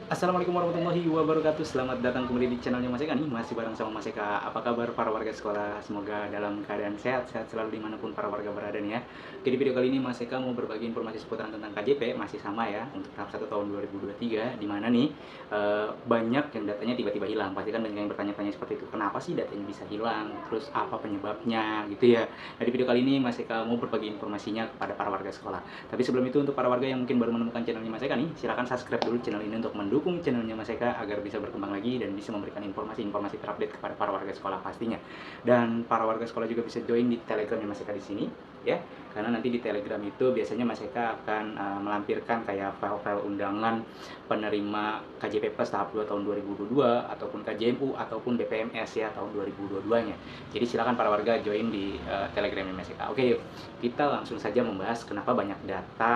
Assalamualaikum warahmatullahi wabarakatuh. Selamat datang kembali di channelnya Mas Eka nih. Masih bareng sama Mas Eka. Apa kabar para warga sekolah? Semoga dalam keadaan sehat selalu dimanapun para warga berada nih ya. Oke, di video kali ini Mas Eka mau berbagi informasi seputaran tentang KJP. Masih sama ya, untuk tahap 1 tahun 2023. Dimana nih banyak yang datanya tiba-tiba hilang. Pasti kan banyak yang bertanya-tanya seperti itu. Kenapa sih datanya bisa hilang? Terus apa penyebabnya gitu ya. Nah, di video kali ini Mas Eka mau berbagi informasinya kepada para warga sekolah. Tapi sebelum itu, untuk para warga yang mungkin baru menemukan channelnya Mas Eka nih, silahkan subscribe dulu channel ini untuk mendukung channelnya Mas Eka agar bisa berkembang lagi dan bisa memberikan informasi-informasi terupdate kepada para warga sekolah pastinya. Dan para warga sekolah juga bisa join di Telegramnya Mas Eka di sini ya. Karena nanti di Telegram itu biasanya Mas Eka akan melampirkan kayak file-file undangan penerima KJP Plus tahap 2 tahun 2022 ataupun KJMU ataupun BPMS ya tahun 2022-nya. Jadi silakan para warga join di Telegramnya Mas Eka. Oke, yuk. Kita langsung saja membahas kenapa banyak data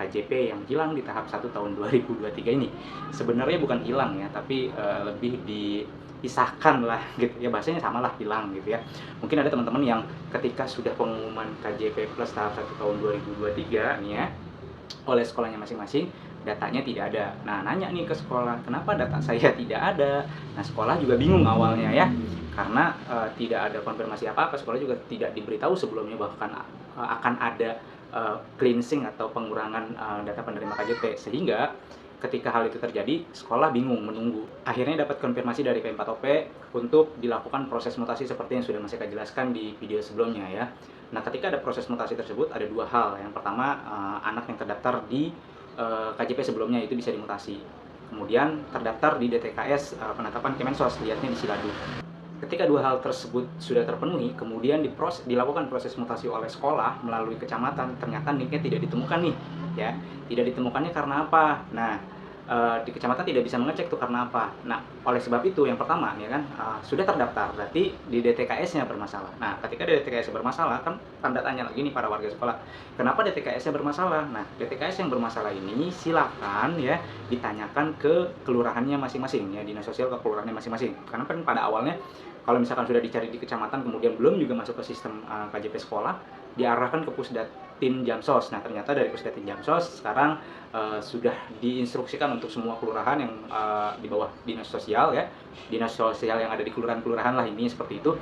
KJP yang hilang di tahap 1 tahun 2023 ini. Sebenarnya bukan hilang ya, tapi lebih dipisahkan lah gitu ya, bahasanya samalah, hilang gitu ya. Mungkin ada teman-teman yang ketika sudah pengumuman KJP Plus tahap 1 tahun 2023 nih ya, oleh sekolahnya masing-masing, datanya tidak ada. Nah, nanya nih ke sekolah, kenapa data saya tidak ada? Nah, sekolah juga bingung awalnya ya, karena tidak ada konfirmasi apa-apa. Sekolah juga tidak diberitahu sebelumnya bahkan akan ada cleansing atau pengurangan data penerima KJP, sehingga ketika hal itu terjadi, sekolah bingung menunggu. Akhirnya dapat konfirmasi dari P4OP untuk dilakukan proses mutasi seperti yang sudah Mas Eka jelaskan di video sebelumnya ya. Nah, ketika ada proses mutasi tersebut ada dua hal. Yang pertama, anak yang terdaftar di KJP sebelumnya itu bisa dimutasi. Kemudian terdaftar di DTKS penetapan Kemensos, lihatnya di Siladu. Ketika dua hal tersebut sudah terpenuhi, kemudian dilakukan proses mutasi oleh sekolah melalui kecamatan, ternyata NIK-nya tidak ditemukan nih, ya. Tidak ditemukannya karena apa? Nah, di kecamatan tidak bisa mengecek tuh karena apa. Nah, oleh sebab itu yang pertama ya kan, sudah terdaftar, berarti di DTKS-nya bermasalah. Nah, ketika di DTKS bermasalah, kan tanda tanya lagi nih para warga sekolah, kenapa DTKS-nya bermasalah? Nah, DTKS yang bermasalah ini silakan ya ditanyakan ke kelurahannya masing-masing ya, dinas sosial ke kelurahannya masing-masing. Karena kan pada awalnya kalau misalkan sudah dicari di kecamatan kemudian belum juga masuk ke sistem KJP sekolah, diarahkan ke Pusdatin Jamsos. Nah, ternyata dari Pusdatin Jamsos sekarang sudah diinstruksikan untuk semua kelurahan yang di bawah dinas sosial ya, dinas sosial yang ada di kelurahan-kelurahan lah, ini seperti itu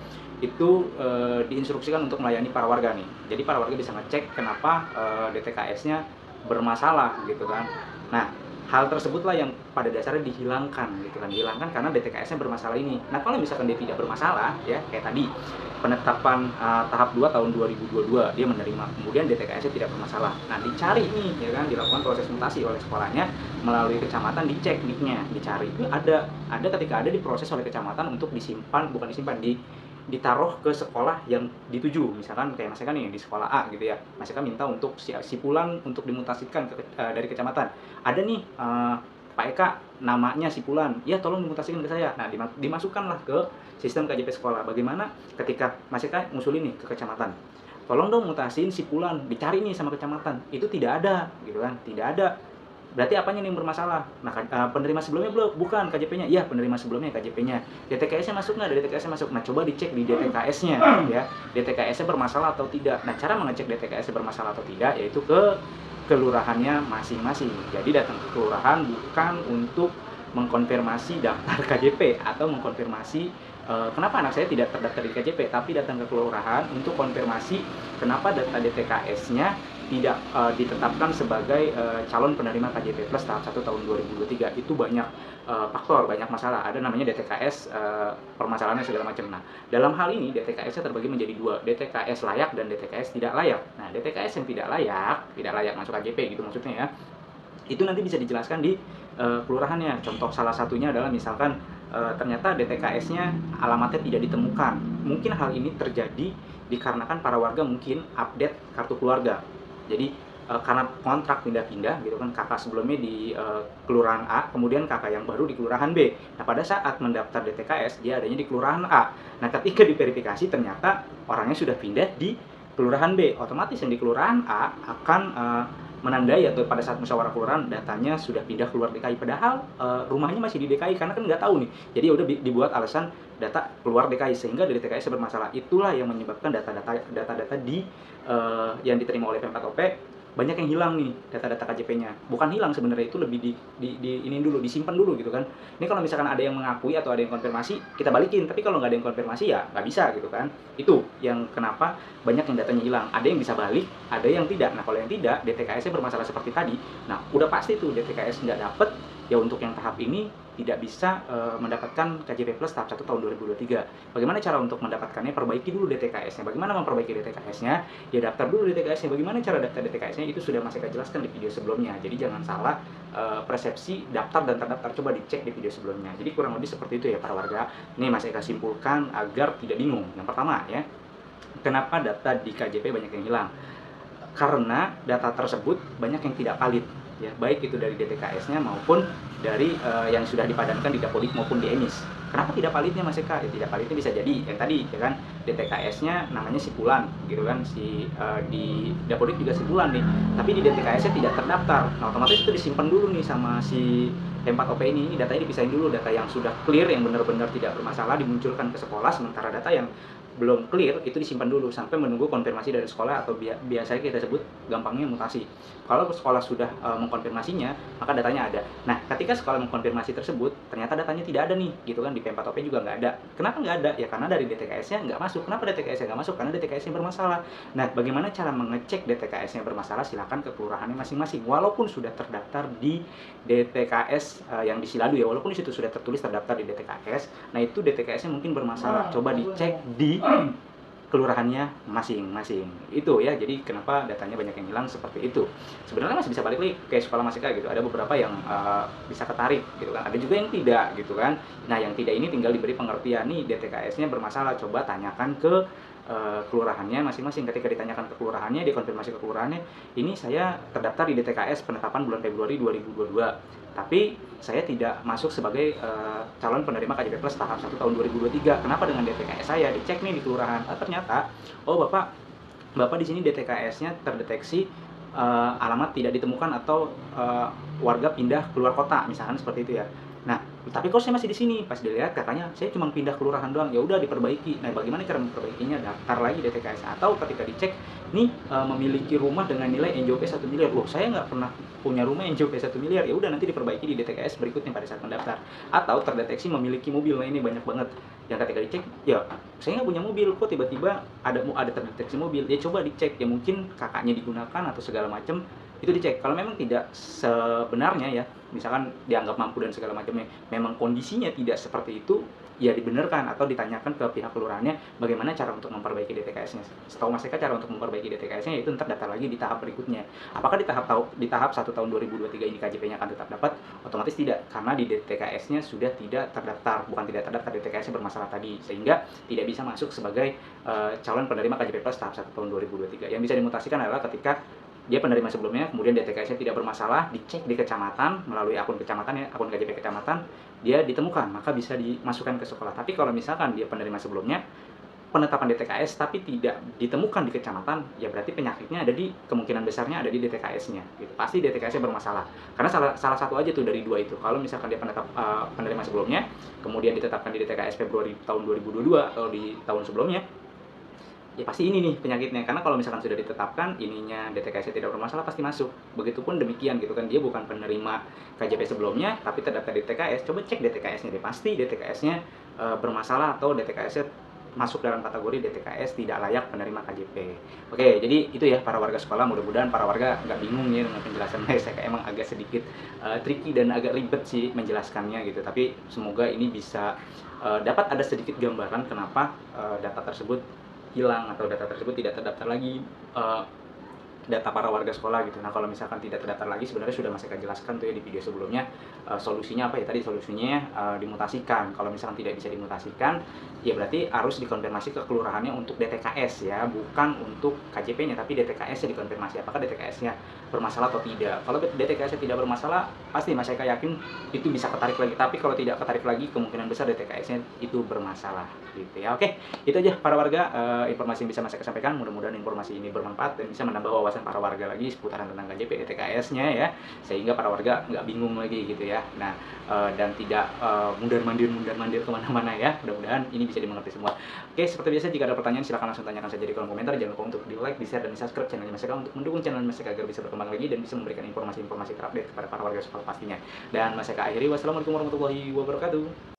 diinstruksikan untuk melayani para warga nih. Jadi para warga bisa ngecek kenapa DTKS-nya bermasalah gitu kan. Nah, hal tersebutlah yang pada dasarnya dihilangkan gitu kan, dihilangkan karena DTKS-nya bermasalah ini. Nah, kalau misalkan dia tidak bermasalah ya, kayak tadi penetapan tahap 2 tahun 2022 dia menerima, kemudian DTKS-nya tidak bermasalah. Nah, dicari nih ya kan, dilakukan proses mutasi oleh sekolahnya melalui kecamatan, dicek NIK-nya, dicari. Itu ada ketika ada diproses oleh kecamatan untuk disimpan, bukan disimpan, ditaruh ke sekolah yang dituju. Misalkan kayak Mas Eka nih di sekolah A gitu ya, Mas Eka minta untuk si Pulan untuk dimutasikan dari kecamatan. Ada nih Pak Eka namanya si Pulan, ya tolong dimutasikan ke saya. Nah, dimasukkanlah ke sistem KJP sekolah. Bagaimana ketika Mas Eka ngusulin nih ke kecamatan, tolong dong mutasiin si Pulan, dicari nih sama kecamatan, itu tidak ada gitu kan, tidak ada. Berarti apanya nih yang bermasalah? Nah, penerima sebelumnya belum, bukan KJP-nya. Iya, penerima sebelumnya KJP-nya. DTKS-nya masuk nggak? DTKS-nya masuk. Nah, coba dicek di DTKS-nya ya. DTKS-nya bermasalah atau tidak. Nah, cara mengecek DTKS-nya bermasalah atau tidak yaitu ke kelurahannya masing-masing. Jadi datang ke kelurahan bukan untuk mengkonfirmasi daftar KJP atau mengkonfirmasi kenapa anak saya tidak terdaftar di KJP, tapi datang ke kelurahan untuk konfirmasi kenapa data DTKS-nya tidak ditetapkan sebagai calon penerima KJP Plus tahap 1 tahun 2023. Itu banyak faktor, banyak masalah. Ada namanya DTKS, permasalahannya segala macam. Nah, dalam hal ini DTKS-nya terbagi menjadi dua, DTKS layak dan DTKS tidak layak. Nah, DTKS yang tidak layak masuk KJP gitu maksudnya ya, itu nanti bisa dijelaskan di kelurahannya. Contoh salah satunya adalah misalkan ternyata DTKS-nya alamatnya tidak ditemukan. Mungkin hal ini terjadi dikarenakan para warga mungkin update kartu keluarga. Jadi karena kontrak pindah-pindah gitu kan, kakak sebelumnya di kelurahan A, kemudian kakak yang baru di kelurahan B. Nah, pada saat mendaftar DTKS dia adanya di kelurahan A. Nah, ketika diverifikasi ternyata orangnya sudah pindah di kelurahan B, otomatis yang di kelurahan A akan menandai atau pada saat musyawarah kelurahan datanya sudah pindah keluar DKI, padahal rumahnya masih di DKI karena kan nggak tahu nih. Jadi udah dibuat alasan data keluar DKI sehingga dari DKI bermasalah. Itulah yang menyebabkan data-data di yang diterima oleh P4OP banyak yang hilang nih data-data KJP-nya. Bukan hilang sebenarnya, itu lebih ini dulu, disimpan dulu gitu kan. Ini kalau misalkan ada yang mengakui atau ada yang konfirmasi, kita balikin. Tapi kalau nggak ada yang konfirmasi ya nggak bisa gitu kan. Itu yang kenapa banyak yang datanya hilang. Ada yang bisa balik, ada yang tidak. Nah kalau yang tidak, DTKS-nya bermasalah seperti tadi. Nah udah pasti tuh DTKS nggak dapet, ya untuk yang tahap ini tidak bisa mendapatkan KJP Plus tahap 1 tahun 2023. Bagaimana cara untuk mendapatkannya? Perbaiki dulu DTKS-nya. Bagaimana memperbaiki DTKS-nya? Ya daftar dulu DTKS-nya. Bagaimana cara daftar DTKS-nya? Itu sudah Mas Eka jelaskan di video sebelumnya. Jadi jangan salah persepsi daftar dan terdaftar. Coba dicek di video sebelumnya. Jadi kurang lebih seperti itu ya para warga. Ini Mas Eka simpulkan agar tidak bingung. Yang pertama ya, kenapa data di KJP banyak yang hilang? Karena data tersebut banyak yang tidak valid. Ya, baik itu dari DTKS-nya maupun dari yang sudah dipadankan di Dapodik maupun di EMIS. Kenapa tidak validnya Mas Eka? Ya, tidak validnya bisa jadi yang tadi ya kan, DTKS-nya namanya Sipulan gitu kan, di Dapodik juga Sipulan nih, tapi di DTKS-nya tidak terdaftar. Nah, otomatis itu disimpan dulu nih sama si T4OP ini datanya dipisahin dulu, data yang sudah clear yang benar-benar tidak bermasalah dimunculkan ke sekolah, sementara data yang belum clear itu disimpan dulu sampai menunggu konfirmasi dari sekolah atau biasanya kita sebut gampangnya mutasi. Kalau sekolah sudah mengkonfirmasinya, maka datanya ada. Nah, ketika sekolah mengkonfirmasi tersebut, ternyata datanya tidak ada nih, gitu kan, di P4OP juga nggak ada. Kenapa nggak ada? Ya karena dari DTKS-nya nggak masuk. Kenapa DTKS-nya nggak masuk? Karena DTKS-nya bermasalah. Nah, bagaimana cara mengecek DTKS-nya bermasalah? Silakan ke kelurahannya masing-masing. Walaupun sudah terdaftar di DTKS yang di Siladu ya, walaupun di situ sudah tertulis terdaftar di DTKS, nah itu DTKS-nya mungkin bermasalah. Coba dicek di kelurahannya masing-masing. Itu ya, jadi kenapa datanya banyak yang hilang seperti itu. Sebenarnya masih bisa balik lagi ke sekolah Mas Eka gitu. Ada beberapa yang bisa ketarik gitu kan. Ada juga yang tidak gitu kan. Nah, yang tidak ini tinggal diberi pengertian nih DTKS-nya bermasalah. Coba tanyakan ke kelurahannya masing-masing. Ketika ditanyakan ke kelurahannya, dikonfirmasi ke kelurahannya, ini saya terdaftar di DTKS penetapan bulan Februari 2022. Tapi saya tidak masuk sebagai calon penerima KJP Plus tahap 1 tahun 2023. Kenapa dengan DTKS saya? Dicek nih di kelurahan. Ternyata, oh Bapak di sini DTKS-nya terdeteksi alamat tidak ditemukan atau warga pindah keluar kota, misalkan seperti itu ya. Nah, tapi kok saya masih di sini? Pas dilihat katanya saya cuma pindah kelurahan doang. Ya udah diperbaiki. Nah, bagaimana cara memperbaikinya? Daftar lagi DTKS, atau ketika dicek nih memiliki rumah dengan nilai NJOP 1 miliar. Loh, saya nggak pernah punya rumah NJOP 1 miliar. Ya udah nanti diperbaiki di DTKS berikutnya pada saat mendaftar. Atau terdeteksi memiliki mobil. Nah, ini banyak banget yang ketika dicek, ya saya nggak punya mobil, kok tiba-tiba ada terdeteksi mobil. Ya coba dicek, ya mungkin kakaknya digunakan atau segala macam. Itu dicek. Kalau memang tidak sebenarnya ya, misalkan dianggap mampu dan segala macamnya, memang kondisinya tidak seperti itu, ya dibenarkan atau ditanyakan ke pihak kelurahannya bagaimana cara untuk memperbaiki DTKS-nya. Setahu Mas Eka, cara untuk memperbaiki DTKS-nya itu ntar daftar lagi di tahap berikutnya. Apakah di tahap 1 tahun 2023 ini KJP-nya akan tetap dapat? Otomatis tidak, karena di DTKS-nya sudah tidak terdaftar, bukan tidak terdaftar, DTKS-nya bermasalah tadi, sehingga tidak bisa masuk sebagai calon penerima KJP Plus tahap 1 tahun 2023. Yang bisa dimutasikan adalah ketika dia penerima sebelumnya, kemudian DTKS-nya tidak bermasalah, dicek di kecamatan melalui akun kecamatan ya, akun KJP kecamatan, dia ditemukan, maka bisa dimasukkan ke sekolah. Tapi kalau misalkan dia penerima sebelumnya, penetapan DTKS tapi tidak ditemukan di kecamatan, ya berarti penyakitnya ada di, kemungkinan besarnya ada di DTKS-nya. Gitu. Pasti DTKS-nya bermasalah. Karena salah satu aja tuh dari dua itu. Kalau misalkan dia penerima sebelumnya, kemudian ditetapkan di DTKS Februari tahun 2022 atau di tahun sebelumnya, ya pasti ini nih penyakitnya. Karena kalau misalkan sudah ditetapkan ininya DTKS-nya tidak bermasalah, pasti masuk. Begitupun demikian gitu kan, dia bukan penerima KJP sebelumnya tapi terdaftar di DTKS, coba cek DTKS-nya deh, pasti DTKS-nya bermasalah atau DTKS-nya masuk dalam kategori DTKS tidak layak penerima KJP. Oke, jadi itu ya para warga sekolah, mudah-mudahan para warga nggak bingung ya dengan penjelasan saya. Emang agak sedikit tricky dan agak ribet sih menjelaskannya gitu, tapi semoga ini bisa dapat ada sedikit gambaran kenapa data tersebut hilang atau data tersebut tidak terdaftar lagi, data para warga sekolah gitu. Nah, kalau misalkan tidak terdaftar lagi, sebenarnya sudah Mas Eka jelaskan tuh ya di video sebelumnya, solusinya apa ya tadi, solusinya dimutasikan. Kalau misalkan tidak bisa dimutasikan, ya berarti harus dikonfirmasi ke kelurahannya untuk DTKS ya, bukan untuk KJP-nya, tapi DTKS-nya dikonfirmasi apakah DTKS-nya bermasalah atau tidak. Kalau DTKS-nya tidak bermasalah, pasti Mas Eka yakin itu bisa ketarik lagi. Tapi kalau tidak ketarik lagi, kemungkinan besar DTKS-nya itu bermasalah gitu ya. Oke, itu aja para warga informasi yang bisa Mas Eka sampaikan. Mudah-mudahan informasi ini bermanfaat dan bisa menambah wawasan wawasan para warga lagi seputaran tentang KJP DTKS-nya ya, sehingga para warga nggak bingung lagi gitu ya. Nah, dan tidak mundar-mandir kemana-mana ya. Mudah-mudahan ini bisa dimengerti semua. Oke, seperti biasa jika ada pertanyaan silahkan langsung tanyakan saja di kolom komentar. Jangan lupa untuk di like, di share, dan di subscribe channelnya Mas Eka untuk mendukung channel Mas Eka agar bisa berkembang lagi dan bisa memberikan informasi-informasi terupdate kepada para warga sekolah pastinya. Dan Mas Eka akhiri, wassalamualaikum warahmatullahi wabarakatuh.